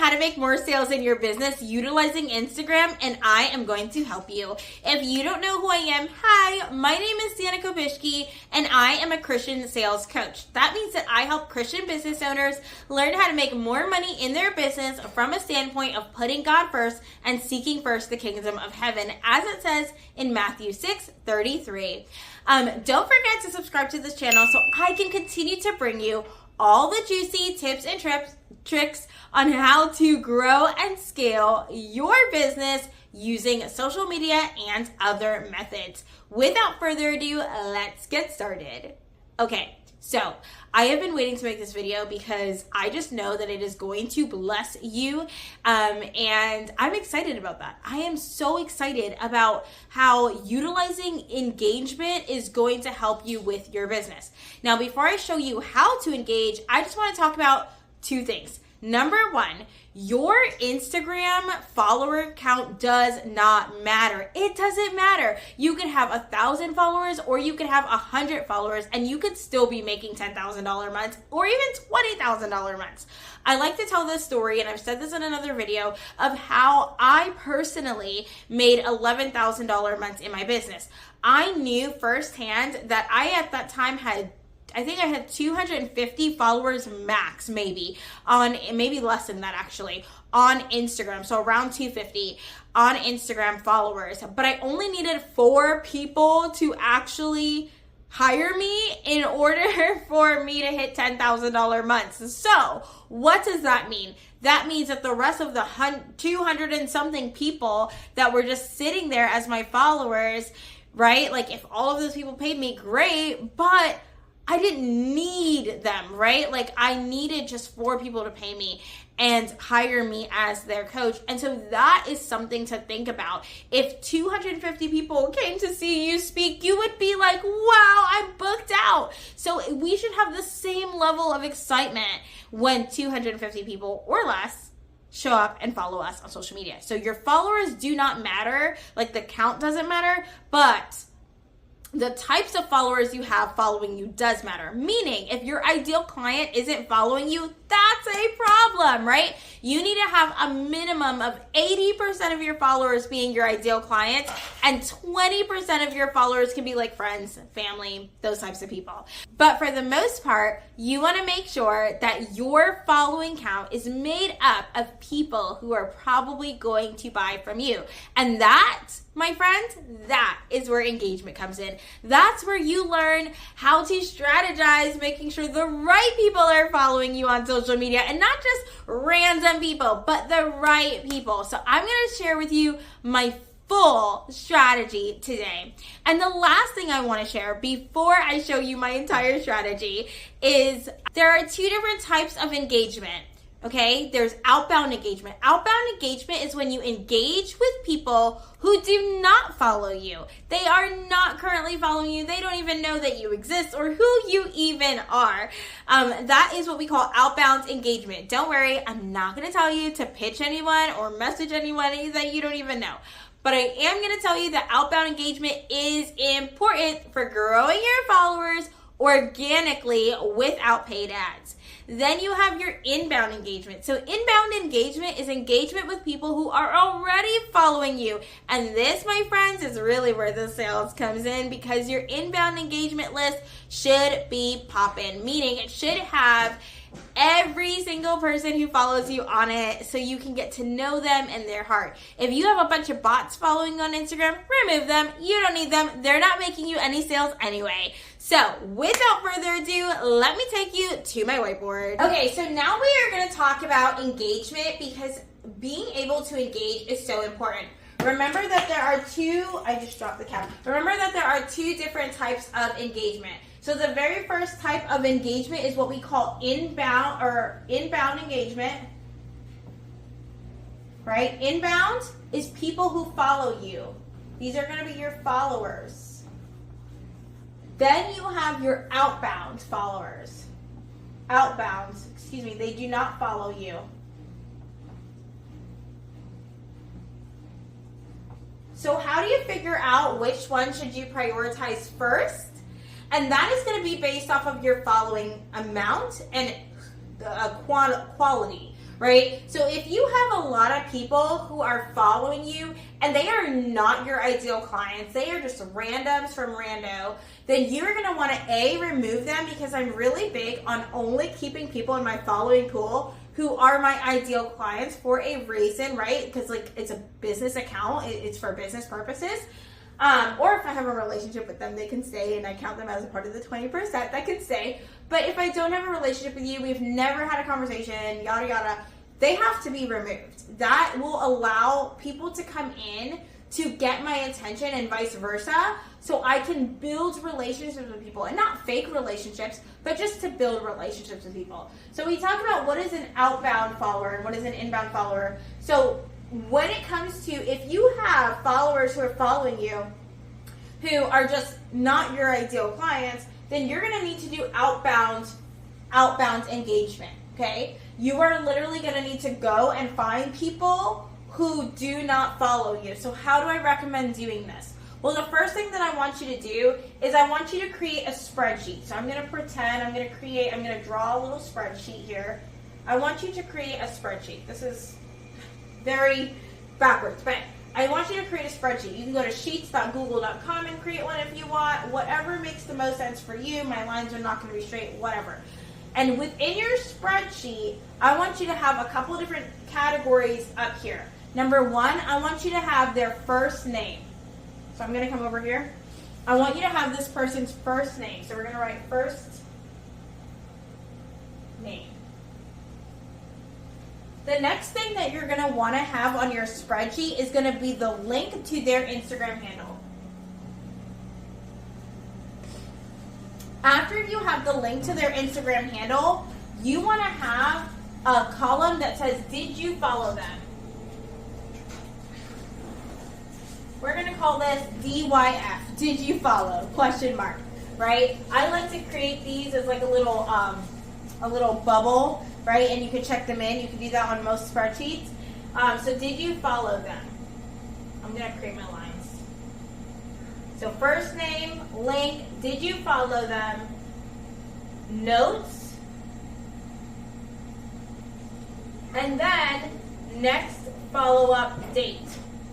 how to make more sales in your business utilizing Instagram, and I am going to help you. If you don't know who I am, hi, my name is Sienna Kopishki, and I am a Christian sales coach. That means that I help Christian business owners learn how to make more money in their business from a standpoint of putting God first and seeking first the kingdom of heaven, as it says in Matthew 6:33. Don't forget to subscribe to this channel so I can continue to bring you all the juicy tips and tricks on how to grow and scale your business using social media and other methods. Without further ado, let's get started. Okay, so I have been waiting to make this video because I just know that it is going to bless you, and I'm excited about that. I am so excited about how utilizing engagement is going to help you with your business. Now, before I show you how to engage, I just want to talk about two things. Number one, your Instagram follower count does not matter. It doesn't matter. You could have 1,000 followers or you could have 100 followers and you could still be making $10,000 months or even $20,000 months. I like to tell this story, and I've said this in another video, of how I personally made $11,000 months in my business. I knew firsthand that I at that time had 250 followers max, maybe less than that actually, on Instagram. So around 250 on Instagram followers. But I only needed 4 people to actually hire me in order for me to hit $10,000 months. So what does that mean? That means that the rest of the 200 and something people that were just sitting there as my followers, right? Like, if all of those people paid me, great, but I didn't need them, right? Like, I needed just 4 people to pay me and hire me as their coach. And so that is something to think about. If 250 people came to see you speak, you would be like, wow, I'm booked out. So we should have the same level of excitement when 250 people or less show up and follow us on social media. So your followers do not matter, like the count doesn't matter, but the types of followers you have following you does matter. Meaning, if your ideal client isn't following you, that's a problem, right? You need to have a minimum of 80% of your followers being your ideal clients, and 20% of your followers can be like friends, family, those types of people. But for the most part, you want to make sure that your following count is made up of people who are probably going to buy from you. And that, my friends, that is where engagement comes in. That's where you learn how to strategize, making sure the right people are following you on social media, and not just random people, but the right people. So I'm going to share with you my full strategy today. And the last thing I want to share before I show you my entire strategy is there are 2 different types of engagement. Okay, there's outbound engagement. Outbound engagement is when you engage with people who do not follow you. They are not currently following you. They don't even know that you exist or who you even are. That is what we call outbound engagement. Don't worry, I'm not going to tell you to pitch anyone or message anyone that you don't even know. But I am going to tell you that outbound engagement is important for growing your followers organically without paid ads. Then you have your inbound engagement. So inbound engagement is engagement with people who are already following you. And this, my friends, is really where the sales comes in, because your inbound engagement list should be popping, meaning it should have every single person who follows you on it so you can get to know them and their heart. If you have a bunch of bots following on Instagram, remove them. You don't need them. They're not making you any sales anyway. So without further ado, let me take you to my whiteboard. Okay, so now we are going to talk about engagement, because being able to engage is so important. Remember that there are two different types of engagement. So the very first type of engagement is what we call inbound engagement, right? Inbound is people who follow you. These are going to be your followers. Then you have your outbound followers. They do not follow you. So how do you figure out which one should you prioritize first? And that is going to be based off of your following amount and quality, right? So if you have a lot of people who are following you and they are not your ideal clients, they are just randoms from rando, then you're going to want to remove them, because I'm really big on only keeping people in my following pool who are my ideal clients for a reason, right? Because like it's a business account, it's for business purposes. Or if I have a relationship with them, they can stay, and I count them as a part of the 20% that can stay. But if I don't have a relationship with you, we've never had a conversation, yada yada, they have to be removed. That will allow people to come in to get my attention and vice versa, so I can build relationships with people, and not fake relationships, but just to build relationships with people. So we talk about what is an outbound follower and what is an inbound follower. So when it comes to, if you have followers who are following you who are just not your ideal clients, then you're going to need to do outbound engagement, okay? You are literally going to need to go and find people who do not follow you. So how do I recommend doing this? Well, the first thing that I want you to do is I want you to create a spreadsheet. So I'm going to pretend, I'm going to draw a little spreadsheet here. I want you to create a spreadsheet. This is very backwards, but I want you to create a spreadsheet. You can go to sheets.google.com and create one if you want. Whatever makes the most sense for you. My lines are not going to be straight, whatever. And within your spreadsheet, I want you to have a couple different categories up here. Number one, I want you to have their first name. So I'm going to come over here. I want you to have this person's first name. So we're going to write first name. The next thing that you're going to want to have on your spreadsheet is going to be the link to their Instagram handle. After you have the link to their Instagram handle, you want to have a column that says, did you follow them? We're going to call this DYF, did you follow, question mark, right? I like to create these as like a little bubble, right? And you can check them in. You can do that on most spreadsheets. So did you follow them? I'm going to create my lines. So first name, link, did you follow them? Notes. And then next follow-up date,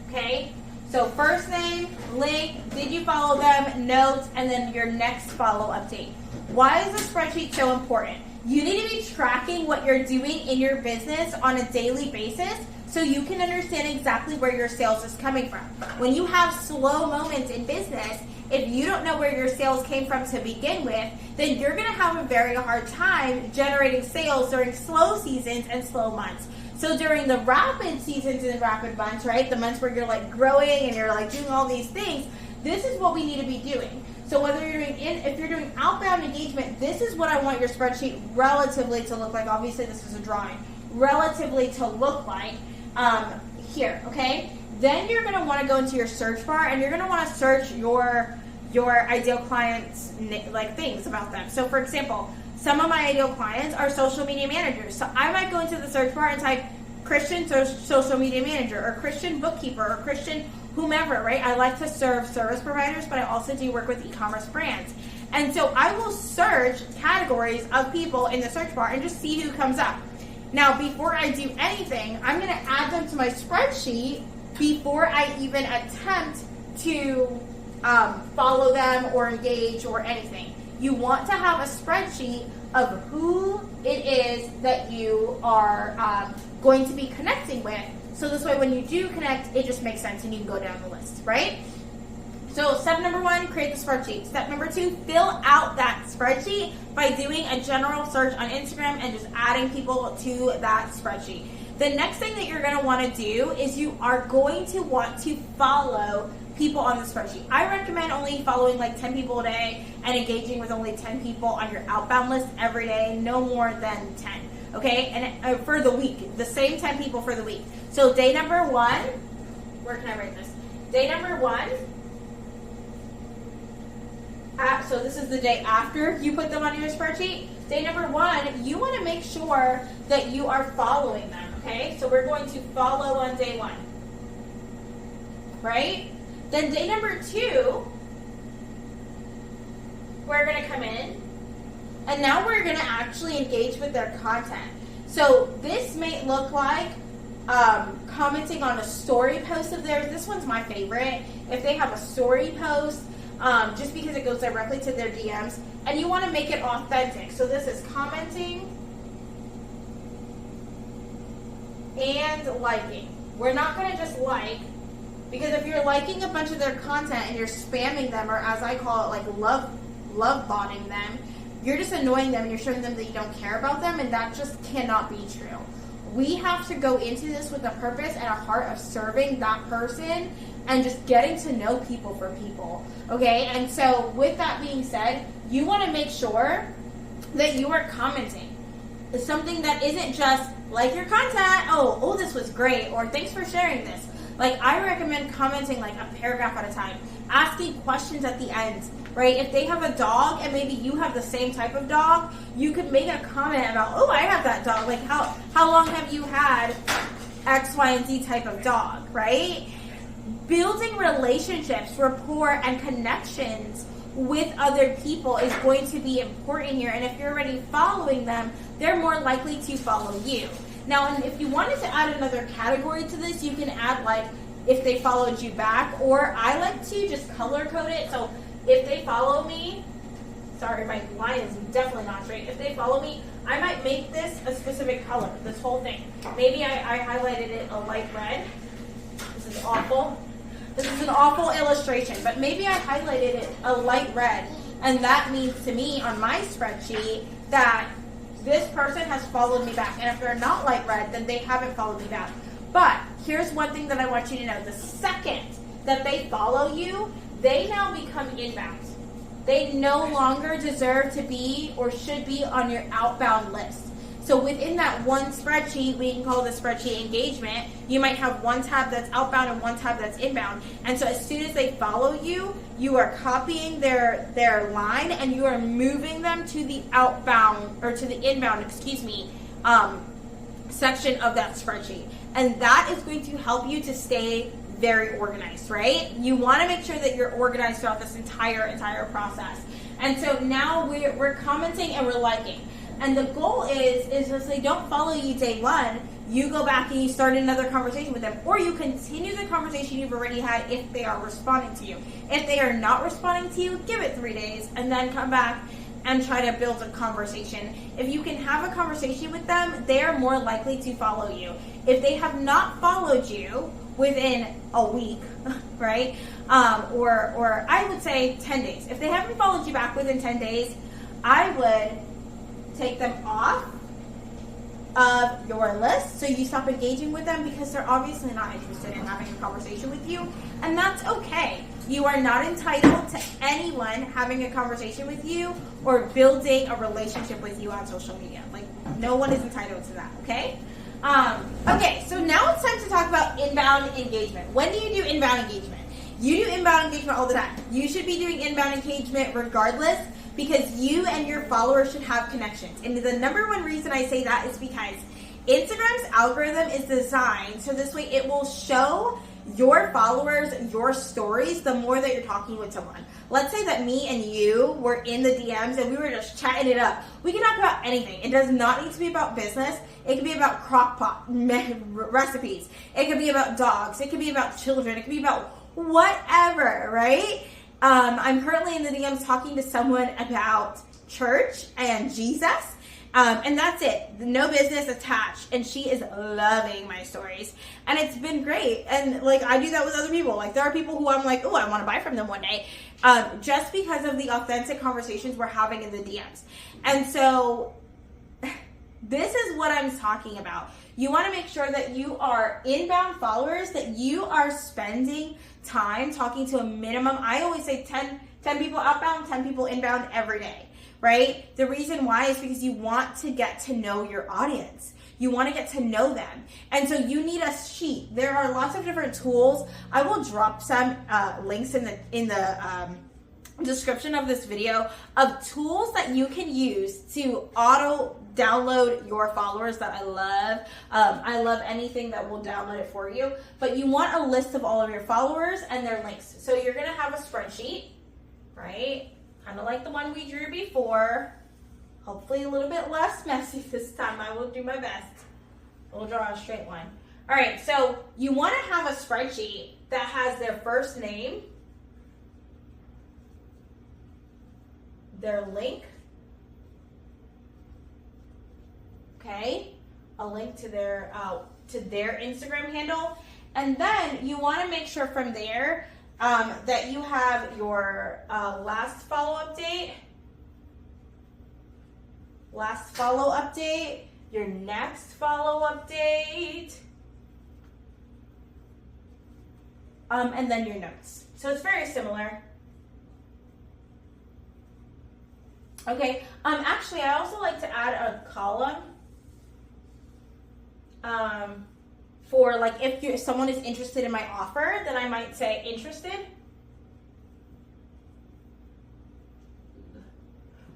okay? So first name, link, did you follow them, notes, and then your next follow-up date. Why is the spreadsheet so important? You need to be tracking what you're doing in your business on a daily basis so you can understand exactly where your sales is coming from. When you have slow moments in business, if you don't know where your sales came from to begin with, then you're going to have a very hard time generating sales during slow seasons and slow months. So during the rapid seasons and rapid months, right, the months where you're like growing and you're like doing all these things, this is what we need to be doing. So whether you're doing, if you're doing outbound engagement, this is what I want your spreadsheet relatively to look like. Obviously, this is a drawing. Relatively to look like here, okay? Then you're going to want to go into your search bar and you're going to want to search your ideal clients, like things about them. So for example, some of my ideal clients are social media managers. So I might go into the search bar and type Christian social media manager or Christian bookkeeper or Christian whomever, right? I like to serve service providers, but I also do work with e-commerce brands. And so I will search categories of people in the search bar and just see who comes up. Now, before I do anything, I'm going to add them to my spreadsheet before I even attempt to follow them or engage or anything. You want to have a spreadsheet of who it is that you are going to be connecting with. So this way, when you do connect, it just makes sense and you can go down the list, right? So step number one, create the spreadsheet. Step number two, fill out that spreadsheet by doing a general search on Instagram and just adding people to that spreadsheet. The next thing that you're going to want to do is you are going to want to follow people on the spreadsheet. I recommend only following like 10 people a day and engaging with only 10 people on your outbound list every day, no more than 10. Okay, and for the week, the same 10 people for the week. So day number one, where can I write this? Day number one, so this is the day after you put them on your spreadsheet. Day number one, you want to make sure that you are following them, okay? So we're going to follow on day one, right? Then day number two, we're going to come in, and now we're going to actually engage with their content. So this may look like commenting on a story post of theirs. This one's my favorite. If they have a story post, just because it goes directly to their DMs, and you want to make it authentic. So this is commenting and liking. We're not going to just like, because if you're liking a bunch of their content and you're spamming them, or as I call it, like love botting them, you're just annoying them and you're showing them that you don't care about them, and that just cannot be true. We have to go into this with a purpose and a heart of serving that person and just getting to know people for people, okay? And so with that being said, you want to make sure that you are commenting. It's something that isn't just like your content, oh, this was great, or thanks for sharing this. Like, I recommend commenting like a paragraph at a time, asking questions at the end, right? If they have a dog and maybe you have the same type of dog, you could make a comment about, oh, I have that dog. Like, how long have you had X, Y, and Z type of dog, right? Building relationships, rapport, and connections with other people is going to be important here. And if you're already following them, they're more likely to follow you. Now, and if you wanted to add another category to this, you can add like if they followed you back, or I like to just color code it. So if they follow me, sorry, my line is definitely not straight. If they follow me, I might make this a specific color, this whole thing. Maybe I highlighted it a light red. This is awful. This is an awful illustration, but maybe I highlighted it a light red, and that means to me on my spreadsheet that this person has followed me back. And if they're not light red, then they haven't followed me back. But here's one thing that I want you to know. The second that they follow you, they now become inbound. They no longer deserve to be or should be on your outbound list. So within that one spreadsheet, we can call the spreadsheet engagement, you might have one tab that's outbound and one tab that's inbound. And so as soon as they follow you, you are copying their line and you are moving them to the outbound, or to the inbound, section of that spreadsheet. And that is going to help you to stay very organized, right? You want to make sure that you're organized throughout this entire process. And so now we're commenting and we're liking. And the goal is if they don't follow you day one, you go back and you start another conversation with them, or you continue the conversation you've already had if they are responding to you. If they are not responding to you, give it 3 days and then come back and try to build a conversation. If you can have a conversation with them, they are more likely to follow you. If they have not followed you within a week, right, or I would say 10 days. If they haven't followed you back within 10 days, I would take them off of your list, so you stop engaging with them, because they're obviously not interested in having a conversation with you, and that's okay. You are not entitled to anyone having a conversation with you or building a relationship with you on social media. Like, no one is entitled to that, okay? Okay, so now it's time to talk about inbound engagement. When do you do inbound engagement? You do inbound engagement all the time. You should be doing inbound engagement regardless, because you and your followers should have connections. And the number one reason I say that is because Instagram's algorithm is designed so this way it will show your followers your stories the more that you're talking with someone. Let's say that me and you were in the DMs and we were just chatting it up. We can talk about anything. It does not need to be about business. It can be about crock pot recipes. It can be about dogs. It can be about children. It can be about whatever, right? I'm currently in the DMs talking to someone about church and Jesus, and that's it. No business attached, and she is loving my stories, and it's been great. And like, I do that with other people. Like, there are people who I'm like, oh, I want to buy from them one day, just because of the authentic conversations we're having in the DMs. And so this is what I'm talking about. You want to make sure that you are inbound followers, that you are spending time talking to a minimum. I always say 10 people outbound, 10 people inbound every day, right? The reason why is because you want to get to know your audience. You want to get to know them. And so you need a sheet. There are lots of different tools. I will drop some links in the description of this video of tools that you can use to auto download your followers that I love. I love anything that will download it for you, but you want a list of all of your followers and their links. So you're going to have a spreadsheet, right? Kind of like the one we drew before. Hopefully a little bit less messy this time. I will do my best. We'll draw a straight line. All right, so you want to have a spreadsheet that has their first name, their link, okay, a link to their Instagram handle, and then you want to make sure from there that you have your last follow-up date, your next follow-up date, and then your notes. So it's very similar. Okay, actually I also like to add a column for like if someone is interested in my offer, then I might say interested.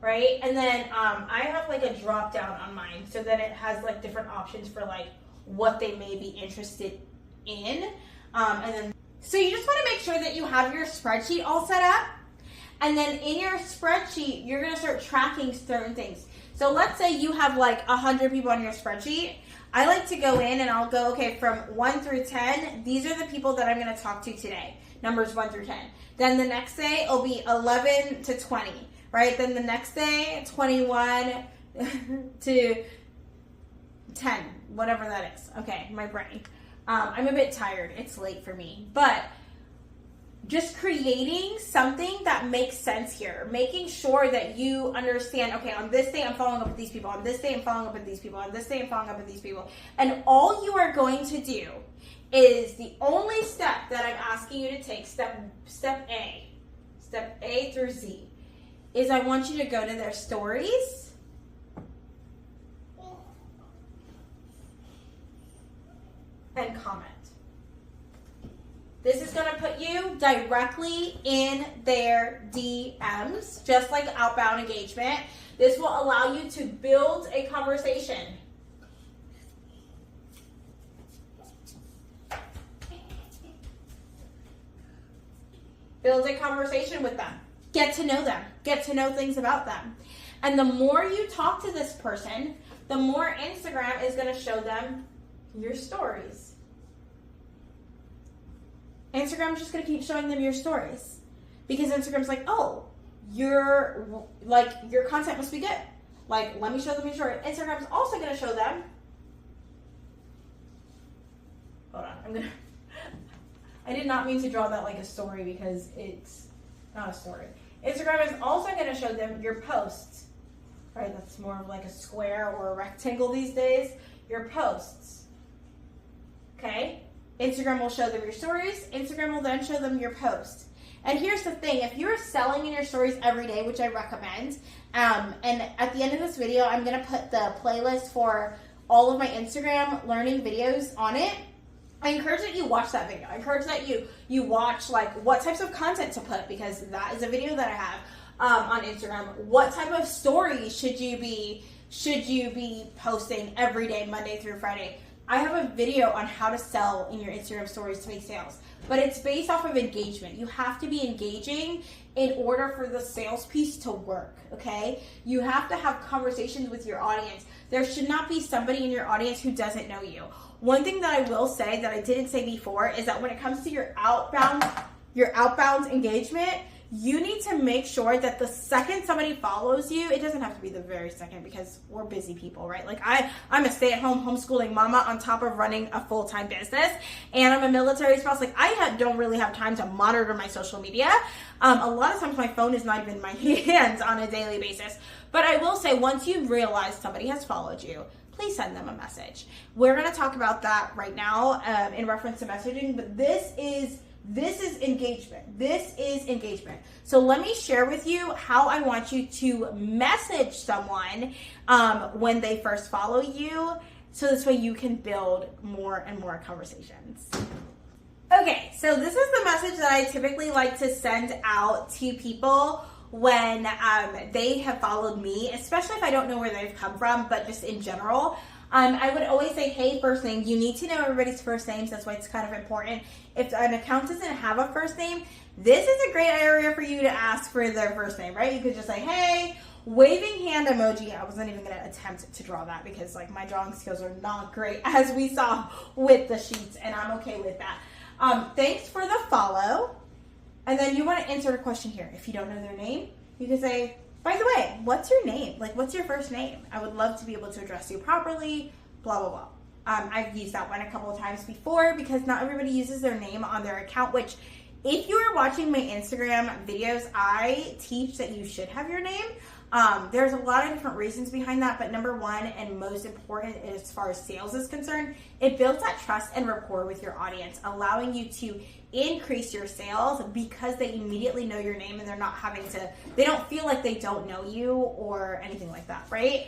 Right? And then I have like a drop down on mine so that it has like different options for like what they may be interested in. And then, so you just want to make sure that you have your spreadsheet all set up. And then in your spreadsheet, you're going to start tracking certain things. So let's say you have like 100 people on your spreadsheet. I like to go in and I'll go, okay, from 1 through 10, these are the people that I'm going to talk to today. Numbers 1 through 10. Then the next day, it'll be 11 to 20. Right? Then the next day, 21 to 10, whatever that is. Okay, my brain. I'm a bit tired. It's late for me. But just creating something that makes sense here. Making sure that you understand, okay, on this day, I'm following up with these people. On this day, I'm following up with these people. On this day, I'm following up with these people. And all you are going to do is the only step that I'm asking you to take, step A through Z, is I want you to go to their stories and comment. This is going to put you directly in their DMs, just like outbound engagement. This will allow you to build a conversation. Build a conversation with them. Get to know them. Get to know things about them. And the more you talk to this person, the more Instagram is going to show them your stories. Instagram's just going to keep showing them your stories. Because Instagram's like, oh, your content must be good. Like, let me show them your story. Instagram's also going to show them. Hold on. I did not mean to draw that like a story because it's not a story. Instagram is also going to show them your posts, right? That's more of like a square or a rectangle these days. Your posts, okay? Instagram will show them your stories. Instagram will then show them your posts. And here's the thing. If you're selling in your stories every day, which I recommend, and at the end of this video, I'm going to put the playlist for all of my Instagram learning videos on it. I encourage that you watch that video. I encourage that you watch like what types of content to put, because that is a video that I have on Instagram. What type of stories should you be posting every day, Monday through Friday? I have a video on how to sell in your Instagram stories to make sales, but it's based off of engagement. You have to be engaging in order for the sales piece to work, okay? You have to have conversations with your audience. There should not be somebody in your audience who doesn't know you. One thing that I will say that I didn't say before is that when it comes to your outbound engagement, you need to make sure that the second somebody follows you, it doesn't have to be the very second because we're busy people, right? Like I'm a stay-at-home homeschooling mama on top of running a full-time business, and I'm a military spouse. Like don't really have time to monitor my social media. A lot of times my phone is not even in my hands on a daily basis. But I will say, once you realize somebody has followed you, please send them a message. We're going to talk about that right now in reference to messaging, but this is engagement. This is engagement. So let me share with you how I want you to message someone when they first follow you, so this way you can build more and more conversations. Okay, so this is the message that I typically like to send out to people when they have followed me, especially if I don't know where they've come from, but just in general. I would always say, hey, first name. You need to know everybody's first names. That's why it's kind of important. If an account doesn't have a first name, this is a great area for you to ask for their first name, right? You could just say, hey, Waving hand emoji. I wasn't even going to attempt to draw that because like my drawing skills are not great, as we saw with the sheets, and I'm okay with that. Thanks for the follow. And then you want to answer a question here. If you don't know their name, you can say, by the way, what's your name? Like, what's your first name? I would love to be able to address you properly, blah, blah, blah. I've used that one a couple of times before because not everybody uses their name on their account, which if you are watching my Instagram videos, I teach that you should have your name. There's a lot of different reasons behind that, but number one and most important as far as sales is concerned, it builds that trust and rapport with your audience, allowing you to increase your sales because they immediately know your name and they're not having to, they don't feel like they don't know you or anything like that, right?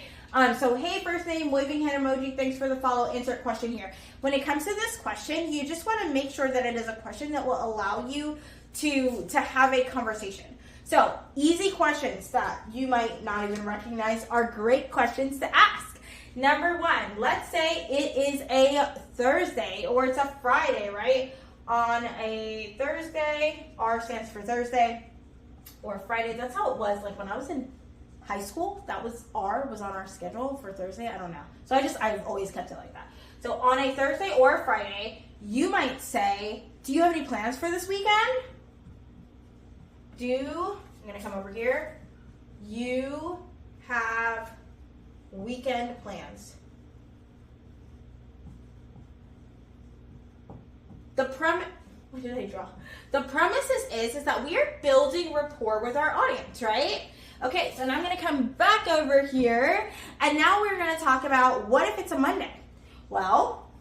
So hey, first name, waving hand emoji, thanks for the follow, insert question here. When it comes to this question, you just want to make sure that it is a question that will allow you to have a conversation. So easy questions that you might not even recognize are great questions to ask. Number one, let's say it is a Thursday or it's a Friday, right? On a Thursday, R stands for Thursday, or Friday, that's how it was like when I was in high school, that was R was on our schedule for Thursday. I don't know. So I've always kept it like that. So on a Thursday or a Friday, you might say, do you have any plans for this weekend? I'm going to come over here. You have weekend plans. What did I draw? The premise is that we are building rapport with our audience, right? Okay, so now I'm going to come back over here, and now we're going to talk about what if it's a Monday? Well,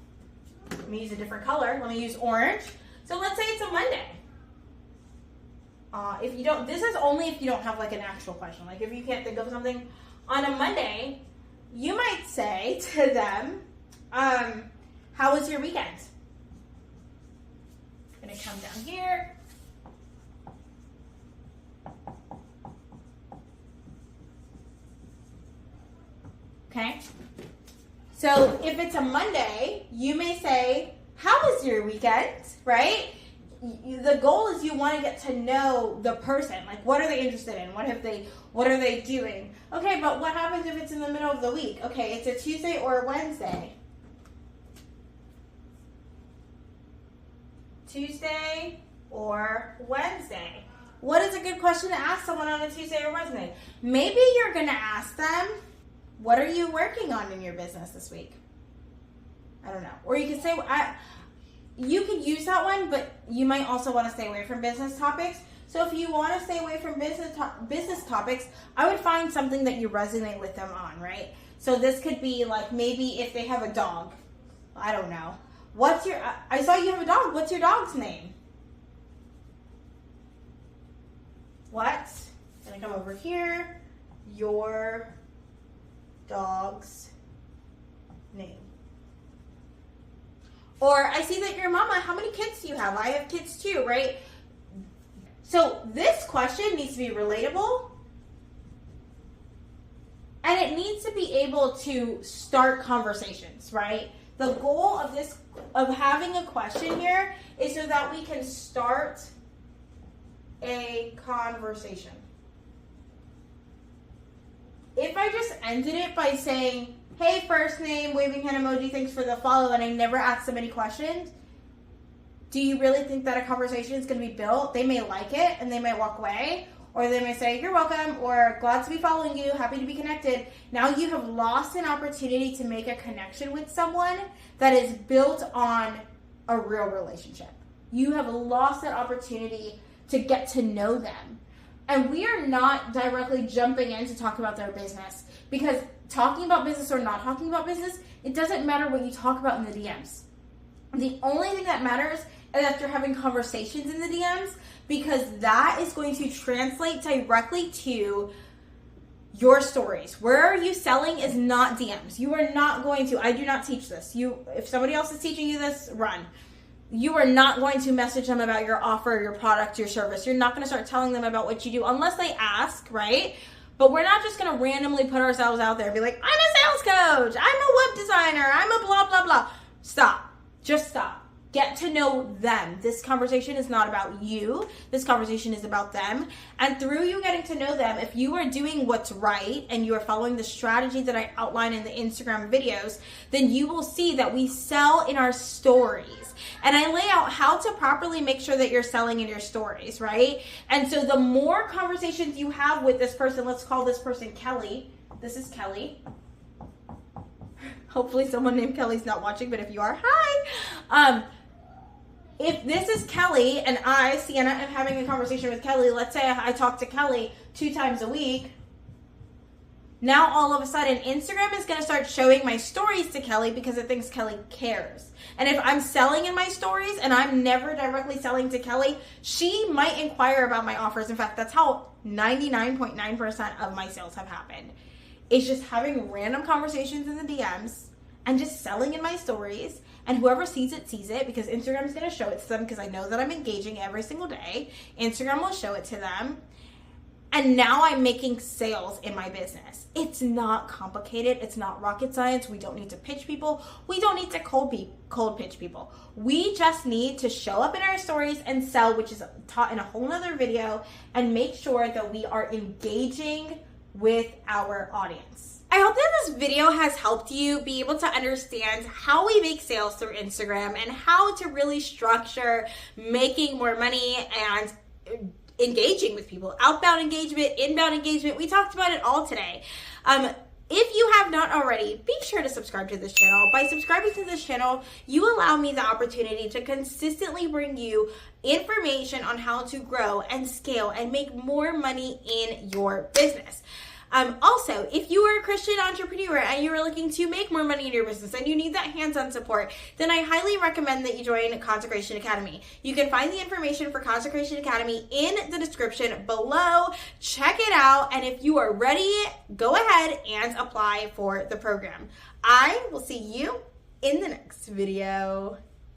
let me use a different color. Let me use orange. So let's say it's a Monday. If you don't, this is only if you don't have like an actual question. Like if you can't think of something on a Monday, you might say to them, how was your weekend? I'm going to come down here. Okay, so if it's a Monday, you may say, how was your weekend, right? The goal is you want to get to know the person. Like, what are they interested in? What are they doing? Okay, but what happens if it's in the middle of the week? Okay, it's a Tuesday or a Wednesday. Tuesday or Wednesday. What is a good question to ask someone on a Tuesday or Wednesday? Maybe you're going to ask them, what are you working on in your business this week? I don't know. Or you could say, you could use that one, but you might also want to stay away from business topics. So if you want to stay away from business topics, I would find something that you resonate with them on, right? So this could be like maybe if they have a dog. I don't know. I saw you have a dog. What's your dog's name? What? I'm going to come over here. Your dog's name. Or I see that you're a mama. How many kids do you have? I have kids too, right? So this question needs to be relatable. And it needs to be able to start conversations, right? The goal of having a question here is so that we can start a conversation. If I just ended it by saying, hey, first name, waving hand emoji, thanks for the follow, and I never asked them any questions, do you really think that a conversation is going to be built? They may like it and they may walk away, or they may say, you're welcome, or glad to be following you, happy to be connected. Now you have lost an opportunity to make a connection with someone that is built on a real relationship. You have lost that opportunity to get to know them. And we are not directly jumping in to talk about their business, because talking about business or not talking about business, it doesn't matter what you talk about in the DMs. The only thing that matters is that you're having conversations in the DMs, because that is going to translate directly to your stories. Where are you selling is not DMs. You are not going to, I do not teach this. If somebody else is teaching you this, run. You are not going to message them about your offer, your product, your service. You're not going to start telling them about what you do unless they ask, right? But we're not just going to randomly put ourselves out there and be like, I'm a sales coach, I'm a web designer, I'm a blah, blah, blah. Stop. Just stop. Get to know them. This conversation is not about you. This conversation is about them. And through you getting to know them, if you are doing what's right and you are following the strategy that I outline in the Instagram videos, then you will see that we sell in our stories. And I lay out how to properly make sure that you're selling in your stories, right? And so the more conversations you have with this person, let's call this person Kelly. This is Kelly. Hopefully someone named Kelly's not watching, but if you are, hi. If this is Kelly and I, Sienna, am having a conversation with Kelly, let's say I talk to Kelly 2 times a week, now all of a sudden Instagram is going to start showing my stories to Kelly because it thinks Kelly cares. And if I'm selling in my stories and I'm never directly selling to Kelly, she might inquire about my offers. In fact, that's how 99.9% of my sales have happened. It's just having random conversations in the DMs and just selling in my stories. And whoever sees it, because Instagram's going to show it to them because I know that I'm engaging every single day. Instagram will show it to them. And now I'm making sales in my business. It's not complicated. It's not rocket science. We don't need to pitch people. We don't need to cold pitch people. We just need to show up in our stories and sell, which is taught in a whole nother video, and make sure that we are engaging with our audience. I hope that this video has helped you be able to understand how we make sales through Instagram and how to really structure making more money and engaging with people. Outbound engagement, inbound engagement. We talked about it all today. If you have not already, be sure to subscribe to this channel. By subscribing to this channel, you allow me the opportunity to consistently bring you information on how to grow and scale and make more money in your business. Also, if you are a Christian entrepreneur and you are looking to make more money in your business and you need that hands-on support, then I highly recommend that you join Consecration Academy. You can find the information for Consecration Academy in the description below. Check it out, and if you are ready, go ahead and apply for the program. I will see you in the next video.